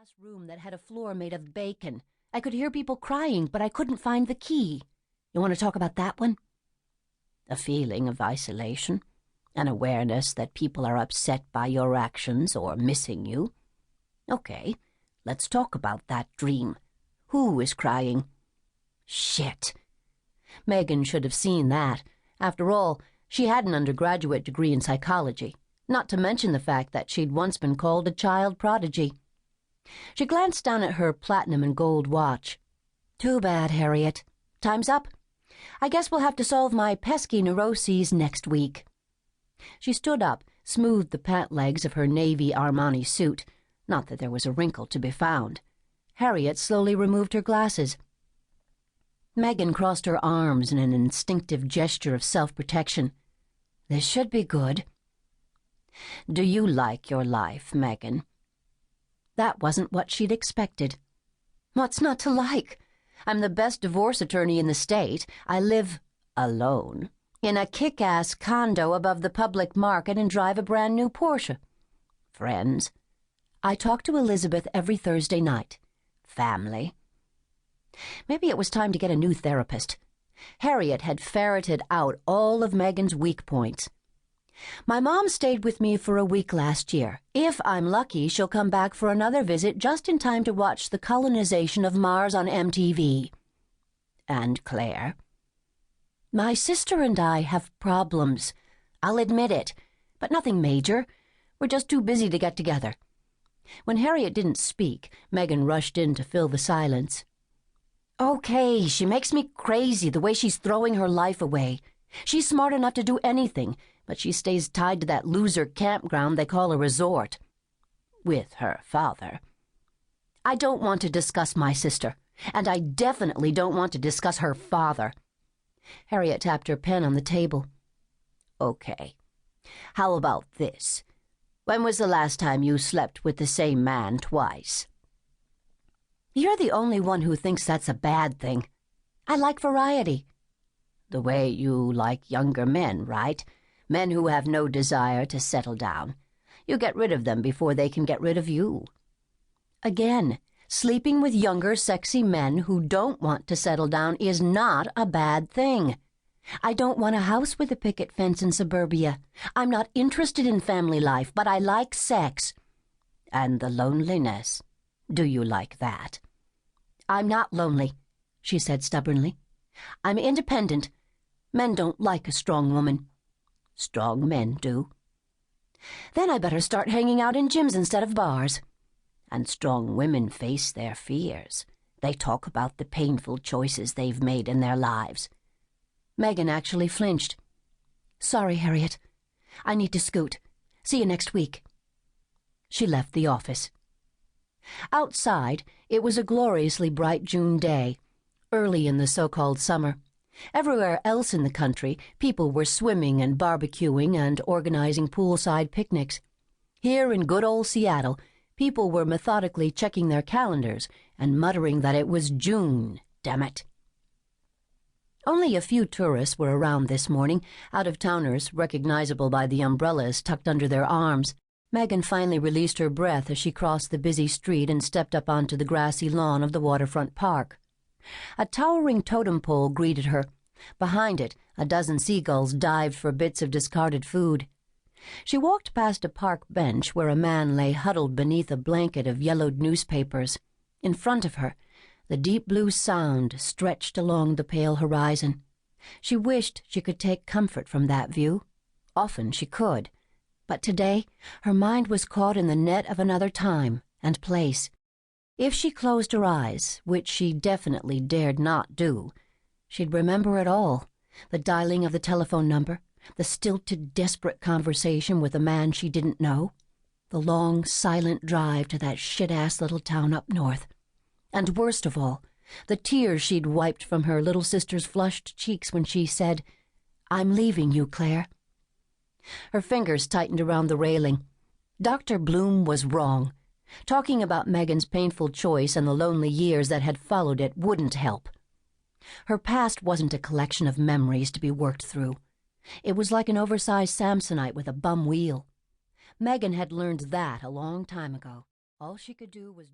glass room that had a floor made of bacon. I could hear people crying, but I couldn't find the key. You want to talk about that one? A feeling of isolation, an awareness that people are upset by your actions or missing you. Okay, let's talk about that dream. Who is crying? Shit. Megan should have seen that. After all, she had an undergraduate degree in psychology, not to mention the fact that she'd once been called a child prodigy. She glanced down at her platinum and gold watch. Too bad, Harriet. Time's up. I guess we'll have to solve my pesky neuroses next week. She stood up, smoothed the pant legs of her navy Armani suit. Not that there was a wrinkle to be found. Harriet slowly removed her glasses. Megan crossed her arms in an instinctive gesture of self-protection. This should be good. Do you like your life, Megan? That wasn't what she'd expected. What's not to like? I'm the best divorce attorney in the state. I live alone in a kick-ass condo above the public market and drive a brand new Porsche. Friends. I talk to Elizabeth every Thursday night. Family. Maybe it was time to get a new therapist. Harriet had ferreted out all of Megan's weak points. My mom stayed with me for a week last year. If I'm lucky, she'll come back for another visit just in time to watch the colonization of Mars on MTV. And Claire? My sister and I have problems. I'll admit it, but nothing major. We're just too busy to get together. When Harriet didn't speak, Megan rushed in to fill the silence. Okay, she makes me crazy the way she's throwing her life away. She's smart enough to do anything, but she stays tied to that loser campground they call a resort. With her father. I don't want to discuss my sister, and I definitely don't want to discuss her father. Harriet tapped her pen on the table. Okay. How about this? When was the last time you slept with the same man twice? You're the only one who thinks that's a bad thing. I like variety. The way you like younger men, right? Men who have no desire to settle down. You get rid of them before they can get rid of you. Again, sleeping with younger, sexy men who don't want to settle down is not a bad thing. I don't want a house with a picket fence in suburbia. I'm not interested in family life, but I like sex. And the loneliness. Do you like that? I'm not lonely, she said stubbornly. I'm independent. Men don't like a strong woman. Strong men do. Then I better start hanging out in gyms instead of bars. And strong women face their fears. They talk about the painful choices they've made in their lives. Megan actually flinched. Sorry, Harriet. I need to scoot. See you next week. She left the office. Outside, it was a gloriously bright June day, early in the so-called summer. Everywhere else in the country, people were swimming and barbecuing and organizing poolside picnics. Here in good old Seattle, people were methodically checking their calendars and muttering that it was June, damn it. Only a few tourists were around this morning, out-of-towners recognizable by the umbrellas tucked under their arms. Megan finally released her breath as she crossed the busy street and stepped up onto the grassy lawn of the waterfront park. A towering totem pole greeted her. Behind it, a dozen seagulls dived for bits of discarded food. She walked past a park bench where a man lay huddled beneath a blanket of yellowed newspapers. In front of her, the deep blue Sound stretched along the pale horizon. She wished she could take comfort from that view. Often she could. But today, her mind was caught in the net of another time and place. If she closed her eyes, which she definitely dared not do, she'd remember it all. The dialing of the telephone number, the stilted, desperate conversation with a man she didn't know, the long, silent drive to that shit-ass little town up north. And worst of all, the tears she'd wiped from her little sister's flushed cheeks when she said, "I'm leaving you, Claire." Her fingers tightened around the railing. Dr. Bloom was wrong. Talking about Megan's painful choice and the lonely years that had followed it wouldn't help. Her past wasn't a collection of memories to be worked through. It was like an oversized Samsonite with a bum wheel. Megan had learned that a long time ago. All she could do was